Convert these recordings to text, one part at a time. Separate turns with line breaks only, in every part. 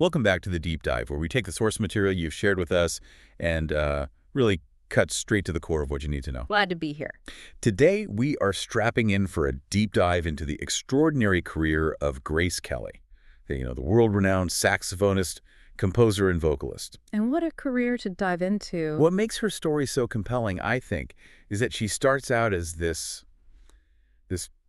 Welcome back to the Deep Dive, where we take the source material you've shared with us and really cut straight to the core of what you need to know.
Glad to be here.
Today, we are strapping in for a deep dive into the extraordinary career of Grace Kelly, the world-renowned saxophonist, composer, and vocalist.
And what a career to dive into.
What makes her story so compelling, I think, is that she starts out as this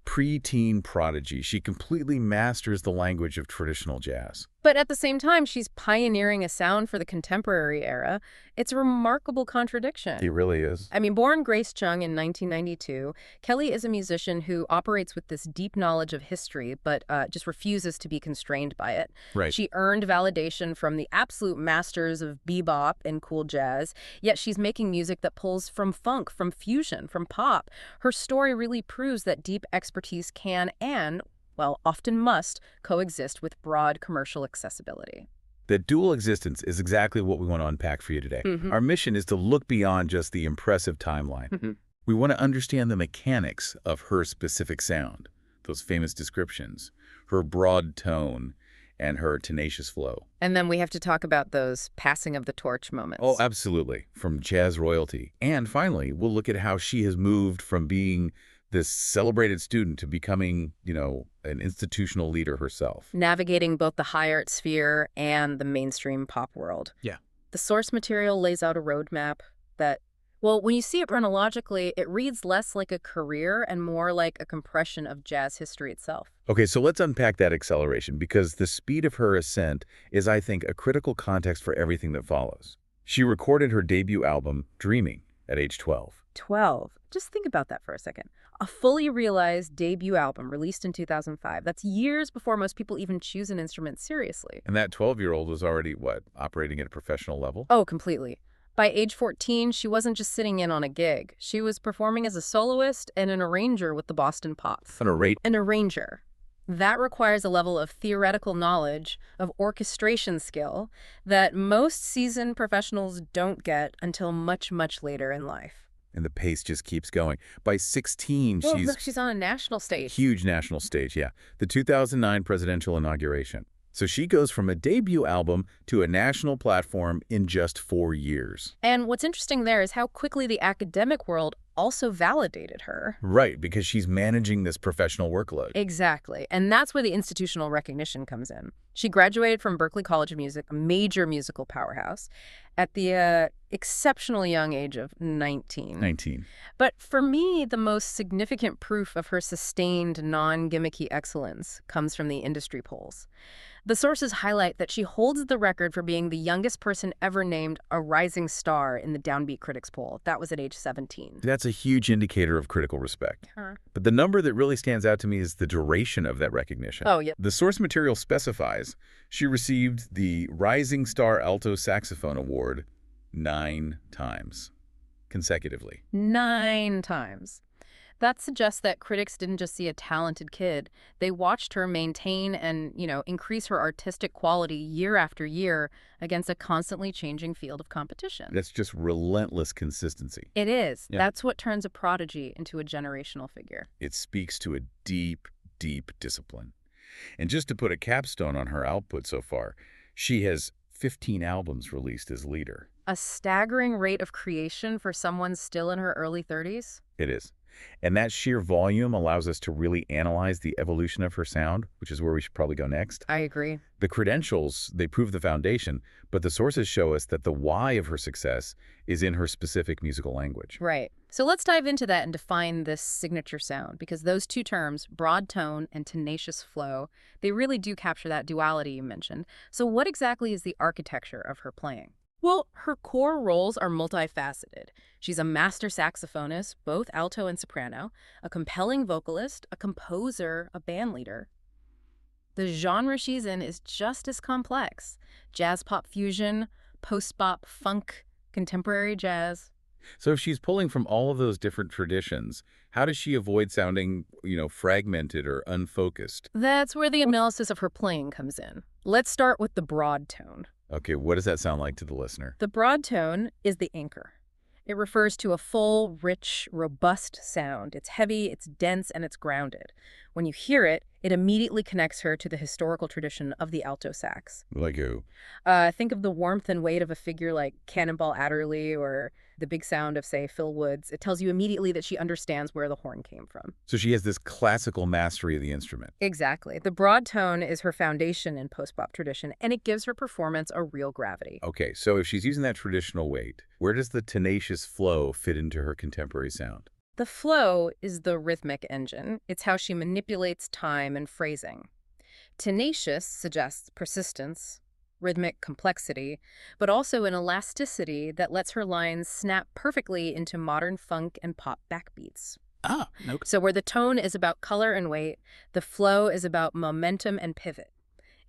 pre-teen prodigy. She completely masters the language of traditional jazz.
But at the same time, she's pioneering a sound for the contemporary era. It's a remarkable contradiction.
It really is.
I mean, born Grace Chung in 1992, Kelly is a musician who operates with this deep knowledge of history, but just refuses to be constrained by it.
Right.
She earned validation from the absolute masters of bebop and cool jazz, yet she's making music that pulls from funk, from fusion, from pop. Her story really proves that deep expertise can and, well, often must, coexist with broad commercial accessibility.
That dual existence is exactly what we want to unpack for you today. Our mission is to look beyond just the impressive timeline. We want to understand the mechanics of her specific sound, those famous descriptions, her broad tone, and her tenacious flow.
And then we have to talk about those passing of the torch moments.
Oh, absolutely, from jazz royalty. And finally, we'll look at how she has moved from being this celebrated student to becoming, an institutional leader herself.
Navigating both the high art sphere and the mainstream pop world.
Yeah.
The source material lays out a roadmap that, well, when you see it chronologically, it reads less like a career and more like a compression of jazz history itself.
Okay, so let's unpack that acceleration, because the speed of her ascent is, I think, a critical context for everything that follows. She recorded her debut album, Dreaming, at age 12.
12. Just think about that for a second. A fully realized debut album released in 2005. That's years before most people even choose an instrument seriously.
And that 12-year-old was already, operating at a professional level?
Oh, completely. By age 14, she wasn't just sitting in on a gig. She was performing as a soloist and an arranger with the Boston Pops.
An
arranger. That requires a level of theoretical knowledge, of orchestration skill, that most seasoned professionals don't get until much, much later in life.
And the pace just keeps going. By 16,
Well, look, she's on a national stage.
Huge national stage, yeah. The 2009 presidential inauguration. So she goes from a debut album to a national platform in just 4 years.
And what's interesting there is how quickly the academic world also validated her.
Right, because she's managing this professional workload.
Exactly. And that's where the institutional recognition comes in. She graduated from Berklee College of Music, a major musical powerhouse, at the exceptionally young age of 19. But for me, the most significant proof of her sustained, non-gimmicky excellence comes from the industry polls. The sources highlight that she holds the record for being the youngest person ever named a rising star in the Downbeat Critics poll. That was at age 17.
That's a huge indicator of critical respect.
Huh.
But the number that really stands out to me is the duration of that recognition.
Oh, yeah.
The source material specifies she received the Rising Star Alto Saxophone Award 9 times consecutively.
9 times. That suggests that critics didn't just see a talented kid. They watched her maintain and, increase her artistic quality year after year against a constantly changing field of competition.
That's just relentless consistency.
It is.
Yeah.
That's what turns a prodigy into a generational figure.
It speaks to a deep, deep discipline. And just to put a capstone on her output so far, she has 15 albums released as leader.
A staggering rate of creation for someone still in her early 30s?
It is. And that sheer volume allows us to really analyze the evolution of her sound, which is where we should probably go next.
I agree.
The credentials, they prove the foundation, but the sources show us that the why of her success is in her specific musical language.
Right. So let's dive into that and define this signature sound, because those two terms, broad tone and tenacious flow, they really do capture that duality you mentioned. So what exactly is the architecture of her playing? Well, her core roles are multifaceted. She's a master saxophonist, both alto and soprano, a compelling vocalist, a composer, a bandleader. The genre she's in is just as complex. Jazz pop fusion, post-bop funk, contemporary jazz.
So if she's pulling from all of those different traditions, how does she avoid sounding, fragmented or unfocused?
That's where the analysis of her playing comes in. Let's start with the broad tone.
Okay, what does that sound like to the listener?
The broad tone is the anchor. It refers to a full, rich, robust sound. It's heavy, it's dense, and it's grounded. When you hear it, it immediately connects her to the historical tradition of the alto sax.
Like who?
Think of the warmth and weight of a figure like Cannonball Adderley or the big sound of, say, Phil Woods. It tells you immediately that she understands where the horn came from.
So she has this classical mastery of the instrument.
Exactly. The broad tone is her foundation in post-bop tradition, and it gives her performance a real gravity.
Okay, so if she's using that traditional weight, where does the tenacious flow fit into her contemporary sound?
The flow is the rhythmic engine. It's how she manipulates time and phrasing. Tenacious suggests persistence, rhythmic complexity, but also an elasticity that lets her lines snap perfectly into modern funk and pop backbeats.
Ah, okay.
So where the tone is about color and weight, the flow is about momentum and pivot.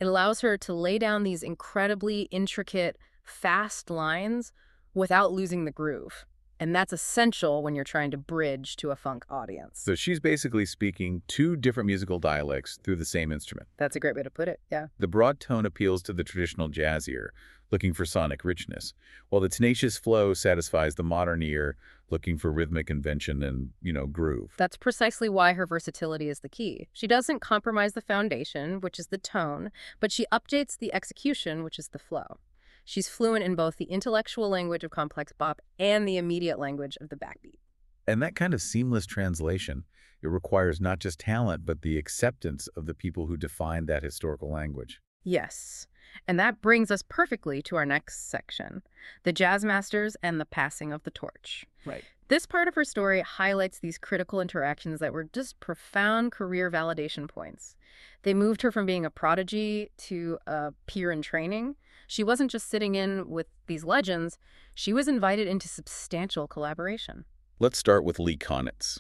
It allows her to lay down these incredibly intricate, fast lines without losing the groove. And that's essential when you're trying to bridge to a funk audience.
So she's basically speaking two different musical dialects through the same instrument.
That's a great way to put it, yeah.
The broad tone appeals to the traditional jazz ear, looking for sonic richness, while the tenacious flow satisfies the modern ear, looking for rhythmic convention and, groove.
That's precisely why her versatility is the key. She doesn't compromise the foundation, which is the tone, but she updates the execution, which is the flow. She's fluent in both the intellectual language of complex bop and the immediate language of the backbeat.
And that kind of seamless translation, it requires not just talent, but the acceptance of the people who define that historical language.
Yes. And that brings us perfectly to our next section, the jazz masters and the passing of the torch.
Right.
This part of her story highlights these critical interactions that were just profound career validation points. They moved her from being a prodigy to a peer in training. She wasn't just sitting in with these legends, she was invited into substantial collaboration.
Let's start with Lee Konitz.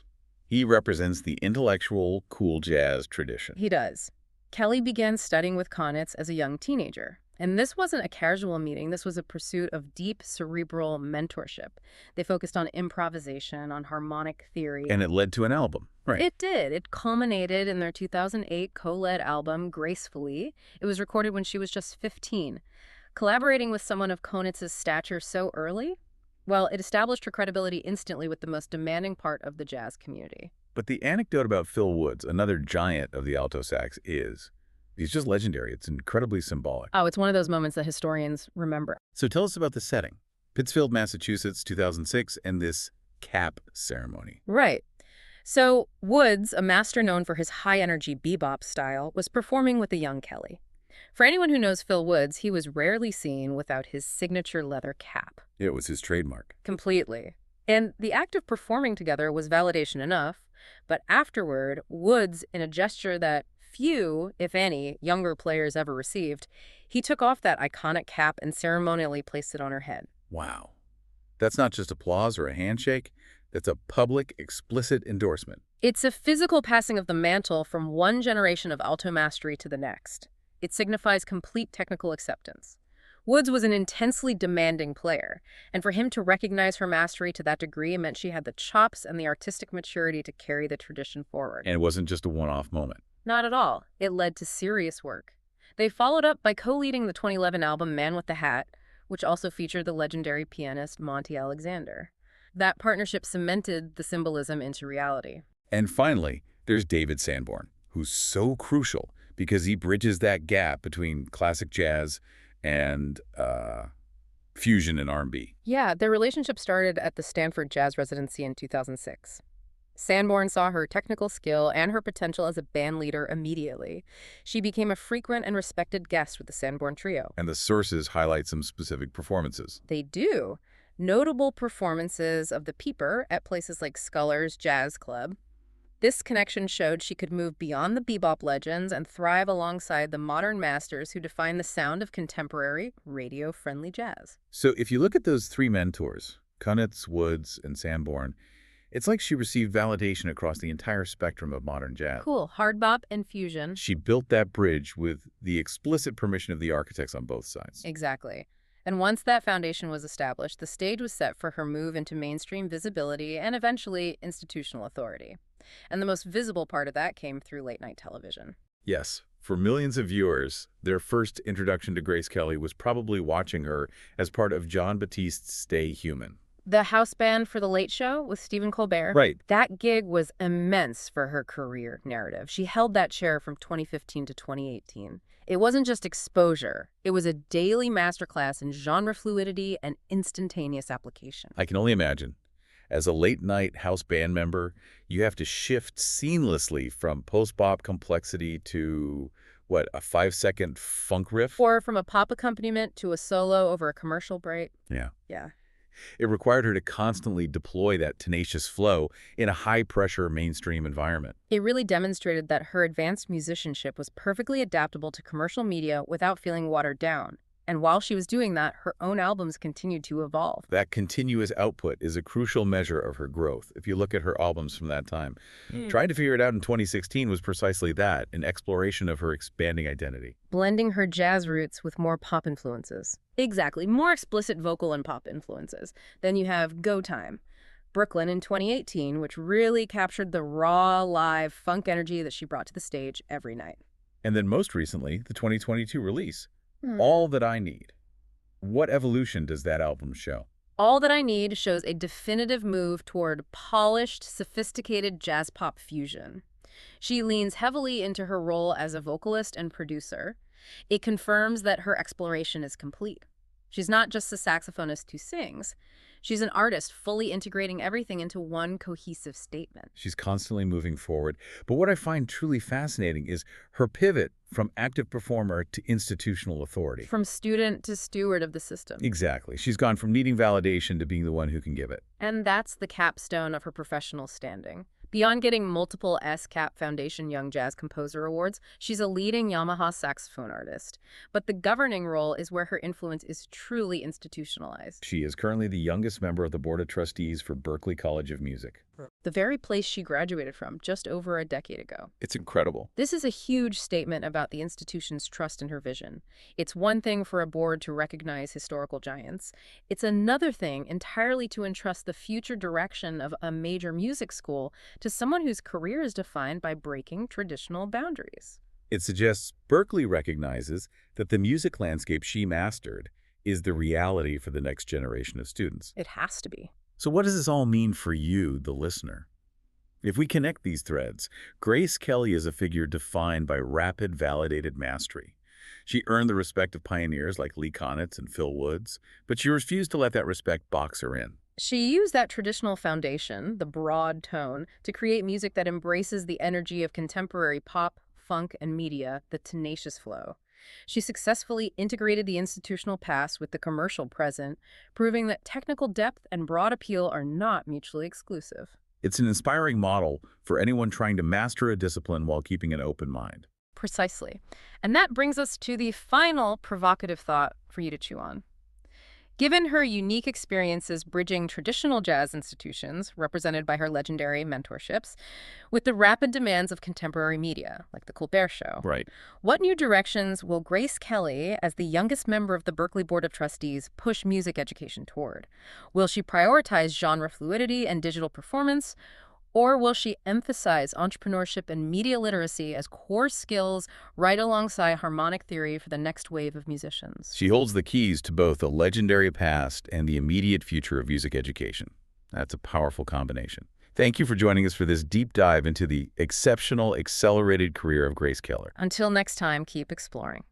He represents the intellectual, cool jazz tradition.
He does. Kelly began studying with Konitz as a young teenager. And this wasn't a casual meeting. This was a pursuit of deep cerebral mentorship. They focused on improvisation, on harmonic theory.
And it led to an album, right?
It did. It culminated in their 2008 co-led album, Gracefully. It was recorded when she was just 15. Collaborating with someone of Konitz's stature so early, well, it established her credibility instantly with the most demanding part of the jazz community.
But the anecdote about Phil Woods, another giant of the alto sax, he's just legendary. It's incredibly symbolic.
Oh, it's one of those moments that historians remember.
So tell us about the setting. Pittsfield, Massachusetts, 2006, and this cap ceremony.
Right. So Woods, a master known for his high-energy bebop style, was performing with a young Kelly. For anyone who knows Phil Woods, he was rarely seen without his signature leather cap.
It was his trademark.
Completely. And the act of performing together was validation enough, but afterward, Woods, in a gesture that few, if any, younger players ever received, he took off that iconic cap and ceremonially placed it on her head.
Wow. That's not just applause or a handshake. That's a public, explicit endorsement.
It's a physical passing of the mantle from one generation of alto mastery to the next. It signifies complete technical acceptance. Woods was an intensely demanding player, and for him to recognize her mastery to that degree meant she had the chops and the artistic maturity to carry the tradition forward.
And it wasn't just a one-off moment.
Not at all. It led to serious work. They followed up by co-leading the 2011 album Man with the Hat, which also featured the legendary pianist Monty Alexander. That partnership cemented the symbolism into reality.
And finally, there's David Sanborn, who's so crucial because he bridges that gap between classic jazz and fusion and R&B.
Yeah, their relationship started at the Stanford Jazz Residency in 2006. Sanborn saw her technical skill and her potential as a band leader immediately. She became a frequent and respected guest with the Sanborn Trio.
And the sources highlight some specific performances.
They do. Notable performances of the Peeper at places like Sculler's Jazz Club. This connection showed she could move beyond the bebop legends and thrive alongside the modern masters who define the sound of contemporary, radio-friendly jazz.
So if you look at those three mentors, Konitz, Woods, and Sanborn, it's like she received validation across the entire spectrum of modern jazz.
Cool. Hard bop and fusion.
She built that bridge with the explicit permission of the architects on both sides.
Exactly. And once that foundation was established, the stage was set for her move into mainstream visibility and eventually institutional authority. And the most visible part of that came through late-night television.
Yes. For millions of viewers, their first introduction to Grace Kelly was probably watching her as part of John Batiste's Stay Human.
The house band for The Late Show with Stephen Colbert.
Right.
That gig was immense for her career narrative. She held that chair from 2015 to 2018. It wasn't just exposure. It was a daily masterclass in genre fluidity and instantaneous application.
I can only imagine. As a late-night house band member, you have to shift seamlessly from post-bop complexity to, what, a 5-second funk riff?
Or from a pop accompaniment to a solo over a commercial break.
Yeah.
Yeah.
It required her to constantly deploy that tenacious flow in a high-pressure mainstream environment.
It really demonstrated that her advanced musicianship was perfectly adaptable to commercial media without feeling watered down. And while she was doing that, her own albums continued to evolve.
That continuous output is a crucial measure of her growth, if you look at her albums from that time. Trying to figure it out in 2016 was precisely that, an exploration of her expanding identity.
Blending her jazz roots with more pop influences. Exactly, more explicit vocal and pop influences. Then you have Go Time, Brooklyn in 2018, which really captured the raw, live funk energy that she brought to the stage every night.
And then most recently, the 2022 release, All That I Need. What evolution does that album show?
All That I Need shows a definitive move toward polished, sophisticated jazz pop fusion. She leans heavily into her role as a vocalist and producer. It confirms that her exploration is complete. She's not just a saxophonist who sings. She's an artist fully integrating everything into one cohesive statement.
She's constantly moving forward. But what I find truly fascinating is her pivot from active performer to institutional authority.
From student to steward of the system.
Exactly. She's gone from needing validation to being the one who can give it.
And that's the capstone of her professional standing. Beyond getting multiple SCAP Foundation Young Jazz Composer Awards, she's a leading Yamaha saxophone artist. But the governing role is where her influence is truly institutionalized.
She is currently the youngest member of the Board of Trustees for Berklee College of Music.
The very place she graduated from just over a decade ago.
It's incredible.
This is a huge statement about the institution's trust in her vision. It's one thing for a board to recognize historical giants. It's another thing entirely to entrust the future direction of a major music school to someone whose career is defined by breaking traditional boundaries.
It suggests Berklee recognizes that the music landscape she mastered is the reality for the next generation of students.
It has to be.
So what does this all mean for you, the listener? If we connect these threads, Grace Kelly is a figure defined by rapid, validated mastery. She earned the respect of pioneers like Lee Konitz and Phil Woods, but she refused to let that respect box her in.
She used that traditional foundation, the broad tone, to create music that embraces the energy of contemporary pop, funk, and media, the tenacious flow. She successfully integrated the institutional past with the commercial present, proving that technical depth and broad appeal are not mutually exclusive.
It's an inspiring model for anyone trying to master a discipline while keeping an open mind.
Precisely. And that brings us to the final provocative thought for you to chew on. Given her unique experiences bridging traditional jazz institutions, represented by her legendary mentorships, with the rapid demands of contemporary media, like The Colbert Show,
Right.
what new directions will Grace Kelly, as the youngest member of the Berklee Board of Trustees, push music education toward? Will she prioritize genre fluidity and digital performance? Or will she emphasize entrepreneurship and media literacy as core skills right alongside harmonic theory for the next wave of musicians?
She holds the keys to both a legendary past and the immediate future of music education. That's a powerful combination. Thank you for joining us for this deep dive into the exceptional, accelerated career of Grace Kelly.
Until next time, keep exploring.